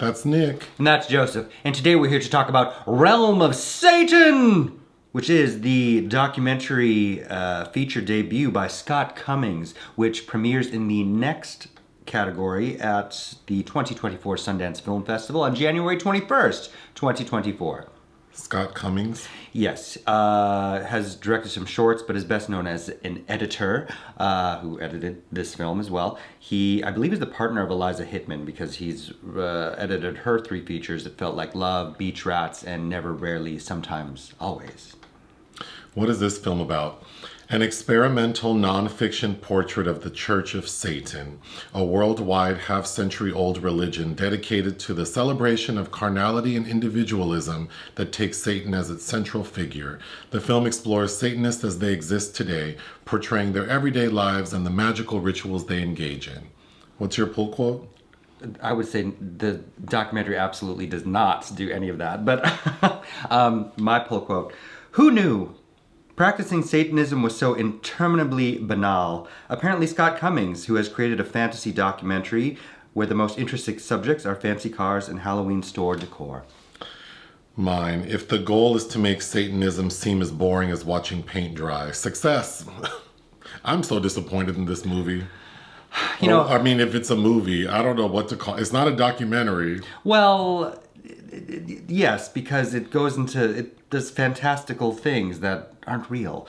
That's Nick. And that's Joseph. And today we're here to talk about Realm of Satan, which is the documentary feature debut by Scott Cummings, which premieres in the next category at the 2024 Sundance Film Festival on January 21st, 2024. Scott Cummings? Yes. Has directed some shorts, but is best known as an editor who edited this film as well. He, I believe, is the partner of Eliza Hittman because he's edited her 3 features that felt like Love, Beach Rats, and Never, Rarely, Sometimes, Always. What is this film about? An experimental non-fiction portrait of the Church of Satan, a worldwide half-century-old religion dedicated to the celebration of carnality and individualism that takes Satan as its central figure. The film explores Satanists as they exist today, portraying their everyday lives and the magical rituals they engage in. What's your pull quote? I would say the documentary absolutely does not do any of that, but my pull quote, "Who knew? Practicing Satanism was so interminably banal." Apparently Scott Cummings, who has created a fantasy documentary where the most interesting subjects are fancy cars and Halloween store decor. Mine. If the goal is to make Satanism seem as boring as watching paint dry, success. I'm so disappointed in this movie. You know, I mean, if it's a movie, I don't know what to call it. It's not a documentary. Well, yes, because it goes into, it does fantastical things that aren't real.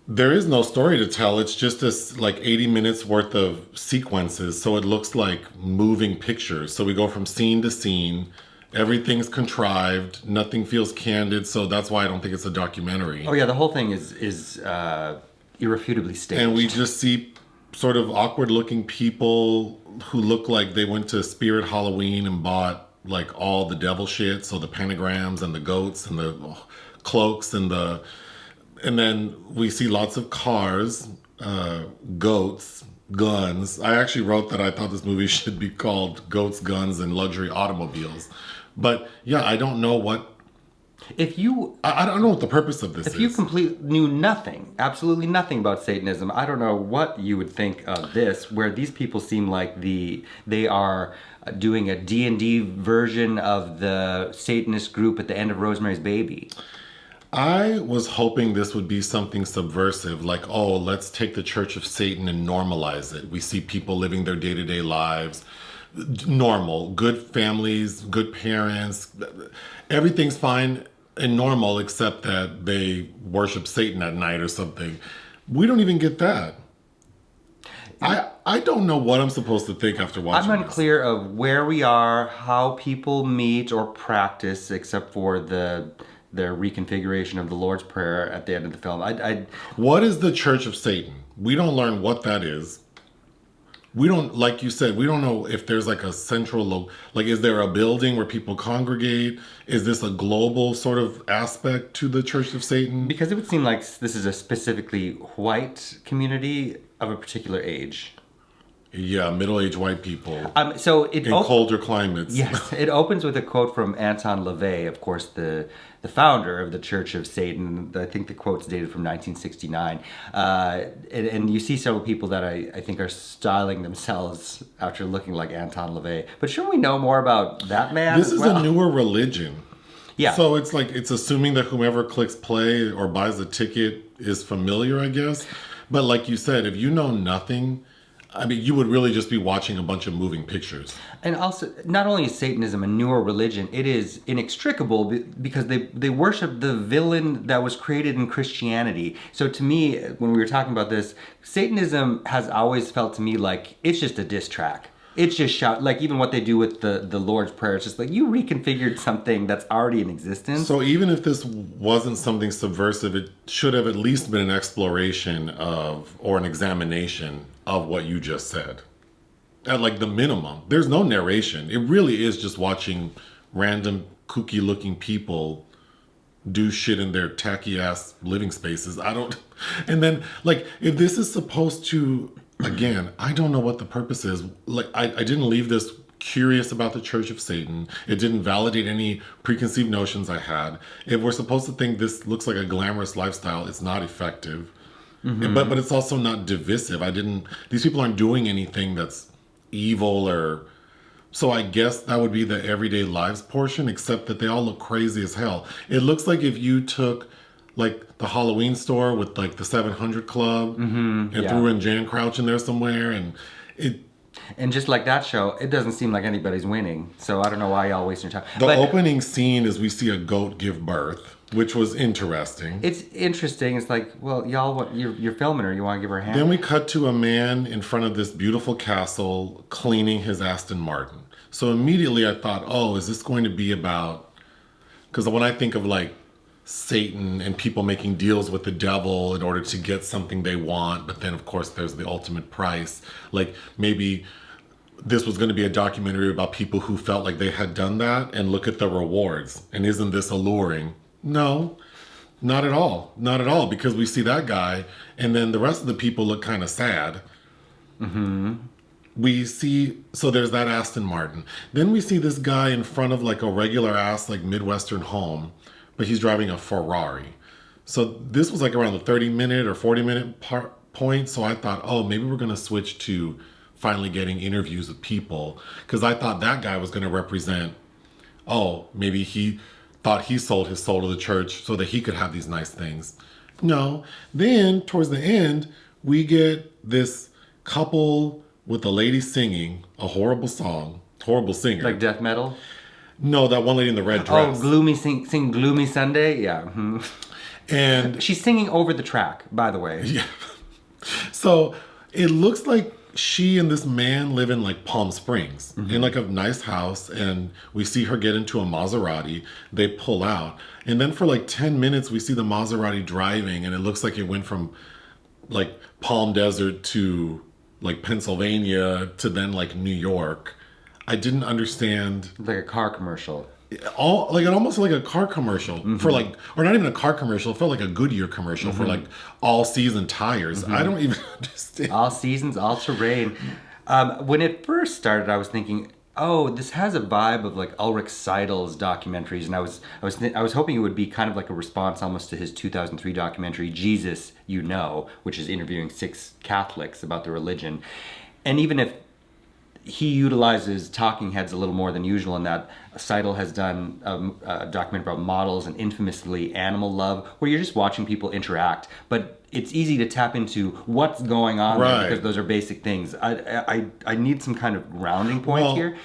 There is no story to tell. It's just this like 80 minutes worth of sequences. So it looks like moving pictures. So we go from scene to scene. Everything's contrived. Nothing feels candid. So that's why I don't think it's a documentary. Oh yeah, the whole thing is irrefutably staged. And we just see sort of awkward looking people who look like they went to Spirit Halloween and bought like all the devil shit. So the pentagrams and the goats and the cloaks and then we see lots of cars, goats, guns. I actually wrote that I thought this movie should be called Goats, Guns, and Luxury Automobiles. But yeah, I don't know what... I don't know what the purpose of this is. If you completely knew nothing, absolutely nothing about Satanism, I don't know what you would think of this, where these people seem like they are doing a D&D version of the Satanist group at the end of Rosemary's Baby. I was hoping this would be something subversive, like, oh, let's take the Church of Satan and normalize it. We see people living their day-to-day lives, normal, good families, good parents. Everything's fine and normal except that they worship Satan at night or something. We don't even get that. I don't know what I'm supposed to think after watching I'm unclear of where we are, how people meet or practice, except for their reconfiguration of the Lord's Prayer at the end of the film. What is the Church of Satan? We don't learn what that is. We don't, like you said, we don't know if there's like a central, like is there a building where people congregate? Is this a global sort of aspect to the Church of Satan? Because it would seem like this is a specifically white community of a particular age. Yeah, middle-aged white people. In colder climates. Yes, it opens with a quote from Anton LaVey, of course, the founder of the Church of Satan. I think the quote's dated from 1969. And you see several people that I think are styling themselves after looking like Anton LaVey. But shouldn't we know more about that man? This is a newer religion. Yeah. So it's like, it's assuming that whomever clicks play or buys a ticket is familiar, I guess. But like you said, if you know nothing... I mean, you would really just be watching a bunch of moving pictures. And also, not only is Satanism a newer religion, it is inextricable because they worship the villain that was created in Christianity. So to me, when we were talking about this, Satanism has always felt to me like it's just a diss track. It's just shout, like even what they do with the Lord's Prayer, it's just like you reconfigured something that's already in existence. So even if this wasn't something subversive, it should have at least been an exploration of, or an examination of what you just said. At like the minimum. There's no narration. It really is just watching random kooky looking people do shit in their tacky ass living spaces. And then like, if this is supposed to, again, I don't know what the purpose is. Like, I didn't leave this curious about the Church of Satan. It didn't validate any preconceived notions I had. If we're supposed to think this looks like a glamorous lifestyle, it's not effective. Mm-hmm. But it's also not divisive. These people aren't doing anything that's evil or So I guess that would be the everyday lives portion, except that they all look crazy as hell. It looks like if you took like the Halloween store with like the 700 Club and yeah. threw in Jan Crouch in there somewhere, and it And just like that show, it doesn't seem like anybody's winning. So I don't know why y'all wasting your time. the opening scene is we see a goat give birth, which was interesting. It's interesting. It's like, well, y'all, you're filming her. You want to give her a hand? Then we cut to a man in front of this beautiful castle cleaning his Aston Martin. So immediately I thought, oh, is this going to be about... Because when I think of like Satan and people making deals with the devil in order to get something they want, but then of course there's the ultimate price. Like maybe this was going to be a documentary about people who felt like they had done that and look at the rewards. And isn't this alluring? No, not at all. Not at all, because we see that guy and then the rest of the people look kind of sad. We see, so there's that Aston Martin. Then we see this guy in front of like a regular ass like Midwestern home, but he's driving a Ferrari. So this was like around the 30-minute or 40-minute point. So I thought, oh, maybe we're going to switch to finally getting interviews with people. Because I thought that guy was going to represent, oh, maybe he thought he sold his soul to the church so that he could have these nice things. No. Then towards the end, we get this couple with a lady singing a horrible song, horrible singer. Like death metal? No, that one lady in the red dress. Oh, gloomy sing Gloomy Sunday? Yeah. And she's singing over the track, by the way. yeah. So it looks like she and this man live in like Palm Springs in like a nice house, and we see her get into a Maserati. They pull out, and then for like 10 minutes we see the Maserati driving, and it looks like it went from like Palm Desert to like Pennsylvania to then like New York. I didn't understand. Like a car commercial. All like it almost like a car commercial for like, or not even a car commercial. It felt like a Goodyear commercial for like all season tires. I don't even understand. All seasons, all terrain. When it first started, I was thinking, oh, this has a vibe of like Ulrich Seidel's documentaries, and I was hoping it would be kind of like a response almost to his 2003 documentary Jesus, You Know, which is interviewing 6 Catholics about their religion. And even if he utilizes talking heads a little more than usual in that, Seidel has done a documentary about models and infamously animal love, where you're just watching people interact, but it's easy to tap into what's going on there because those are basic things. I need some kind of grounding point here.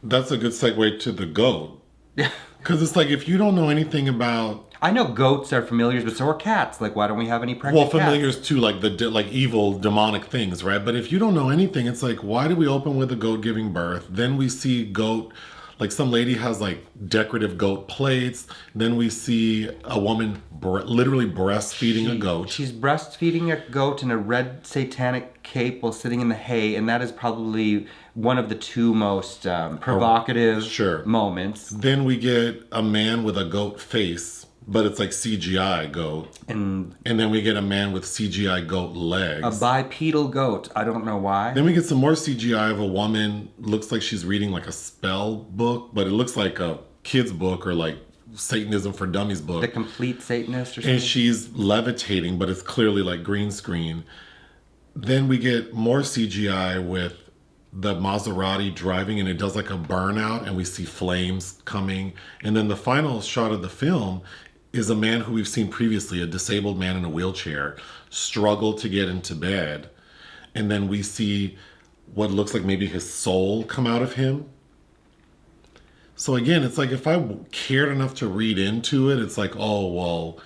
That's a good segue to the goat. Because it's like, if you don't know anything about... I know goats are familiars, but so are cats. Like, why don't we have any pregnant cats? Familiars too, like the like evil, demonic things, right? But if you don't know anything, it's like, why do we open with a goat giving birth? Then we see goat, like some lady has like decorative goat plates. Then we see a woman literally breastfeeding a goat. She's breastfeeding a goat in a red satanic cape while sitting in the hay, and that is probably one of the 2 most provocative moments. Then we get a man with a goat face, but it's like CGI goat. And then we get a man with CGI goat legs. A bipedal goat. I don't know why. Then we get some more CGI of a woman. Looks like she's reading like a spell book, but it looks like a kid's book or like Satanism for Dummies book. The Complete Satanist or something. And she's levitating, but it's clearly like green screen. Then we get more CGI with the Maserati driving, and it does like a burnout, and we see flames coming. And then the final shot of the film is a man who we've seen previously, a disabled man in a wheelchair, struggle to get into bed. And then we see what looks like maybe his soul come out of him. So again, it's like, if I cared enough to read into it, it's like, oh, well,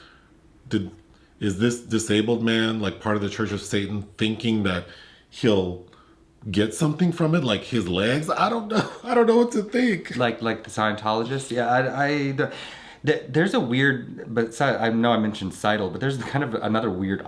is this disabled man like part of the Church of Satan, thinking that he'll get something from it, like his legs? I don't know. I don't know what to think. Like the Scientologist? Yeah, there's a weird, but I know I mentioned Seidel, but there's kind of another weird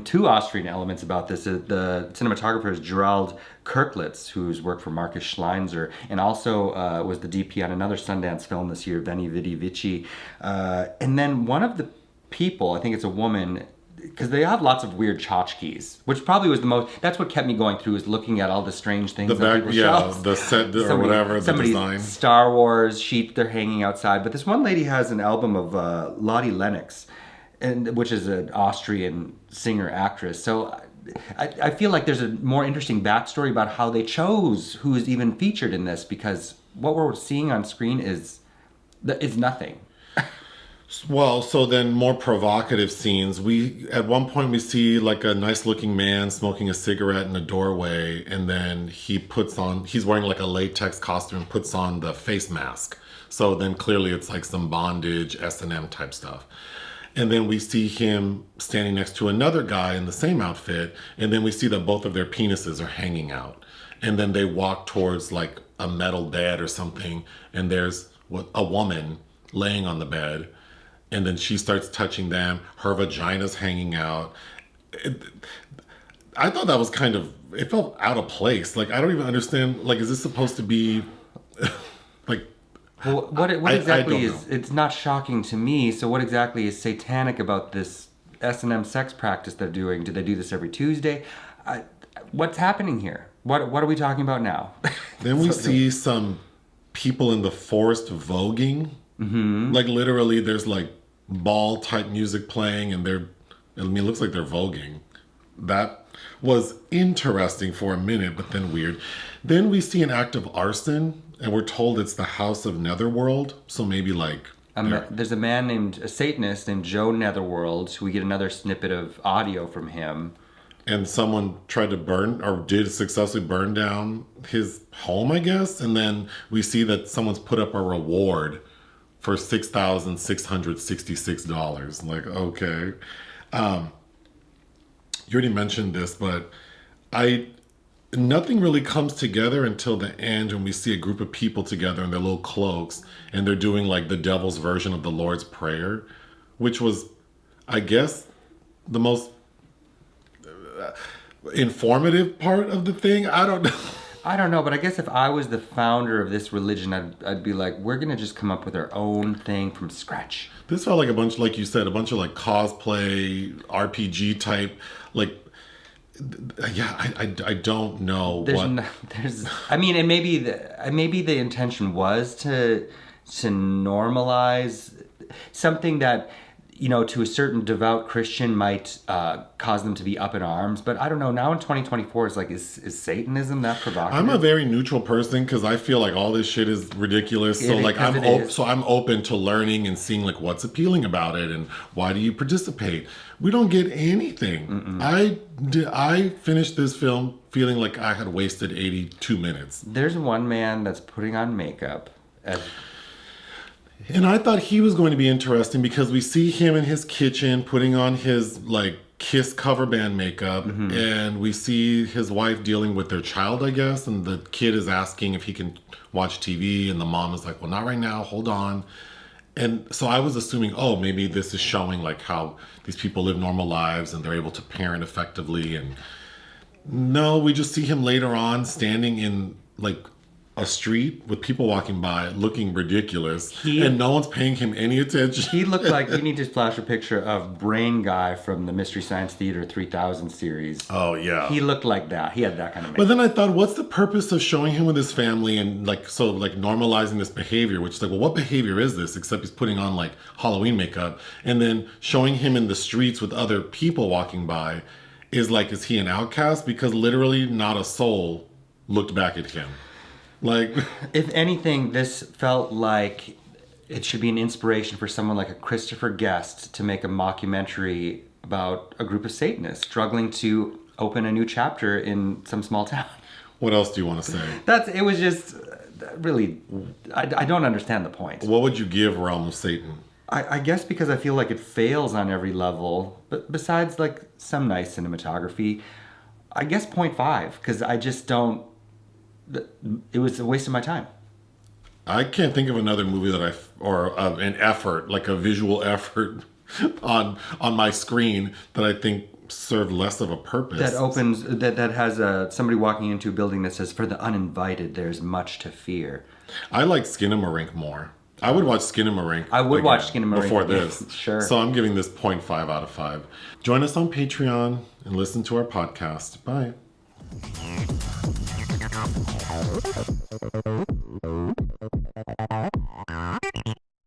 two Austrian elements about this. The cinematographer is Gerald Kirklitz, who's worked for Marcus Schleinzer, and also was the DP on another Sundance film this year, Veni Vidi Vici. And then one of the people, I think it's a woman, because they have lots of weird tchotchkes, which probably was the most... That's what kept me going through, is looking at all the strange things. The set or whatever, the design. Star Wars sheet they're hanging outside. But this one lady has an album of Lottie Lennox, which is an Austrian singer-actress. So I feel like there's a more interesting backstory about how they chose who is even featured in this, because what we're seeing on screen is nothing. Well, so then more provocative scenes. We at one point we see like a nice looking man smoking a cigarette in a doorway, and then he's wearing like a latex costume and puts on the face mask. So then clearly it's like some bondage S&M type stuff. And then we see him standing next to another guy in the same outfit, and then we see that both of their penises are hanging out. And then they walk towards like a metal bed or something, and there's a woman laying on the bed. And then she starts touching them. Her vagina's hanging out. I thought that was it felt out of place. Like, I don't even understand. Like, is this supposed to be, like... Well, what exactly is... It's not shocking to me. So what exactly is satanic about this S&M sex practice they're doing? Do they do this every Tuesday? What's happening here? What are we talking about now? Then we see some people in the forest voguing. Mm-hmm. Like, literally, there's, like, ball type music playing, and it looks like they're voguing. That was interesting for a minute, but then weird. Then we see an act of arson, and we're told it's the house of Netherworld. So maybe like there's a Satanist named Joe Netherworld. We get another snippet of audio from him. And someone tried to did successfully burn down his home, I guess. And then we see that someone's put up a reward for $6,666. Like, okay. You already mentioned this, but nothing really comes together until the end when we see a group of people together in their little cloaks, and they're doing like the devil's version of the Lord's Prayer, which was, I guess, the most informative part of the thing. I don't know. I don't know, but I guess if I was the founder of this religion, I'd be like, we're going to just come up with our own thing from scratch. This felt like a bunch, like you said, a bunch of like cosplay, RPG type, like, yeah, I don't know and maybe the intention was to normalize something that, you know, to a certain devout Christian might cause them to be up in arms. But I don't know. Now in 2024, it's like, is Satanism that provocative? I'm a very neutral person because I feel like all this shit is ridiculous. So like I'm open to learning and seeing like what's appealing about it and why do you participate. We don't get anything. I finished this film feeling like I had wasted 82 minutes. There's one man that's putting on makeup. And I thought he was going to be interesting because we see him in his kitchen putting on his like Kiss cover band makeup, and we see his wife dealing with their child, I guess, and the kid is asking if he can watch TV, and the mom is like, well, not right now, hold on. And so I was assuming, oh, maybe this is showing like how these people live normal lives and they're able to parent effectively. And no, we just see him later on standing in like a street with people walking by looking ridiculous, and no one's paying him any attention. He looked like, you need to flash a picture of Brain Guy from the Mystery Science Theater 3000 series. Oh, yeah. He looked like that. He had that kind of makeup. But then I thought, what's the purpose of showing him with his family and like normalizing this behavior, which is like, well, what behavior is this except he's putting on like Halloween makeup, and then showing him in the streets with other people walking by is he an outcast? Because literally not a soul looked back at him. Like, if anything, this felt like it should be an inspiration for someone like a Christopher Guest to make a mockumentary about a group of Satanists struggling to open a new chapter in some small town. What else do you want to say? It was just really, I don't understand the point. What would you give Realm of Satan? I guess because I feel like it fails on every level, but besides like some nice cinematography, I guess 0.5, because I just don't. It was a waste of my time. I can't think of another movie an effort, like a visual effort on my screen that I think served less of a purpose. That has somebody walking into a building that says, "For the uninvited, there's much to fear." I like Skinamarink more. I would watch Skinamarink. I would watch Skinamarink before this. Sure. So I'm giving this 0.5 out of 5. Join us on Patreon and listen to our podcast. Bye.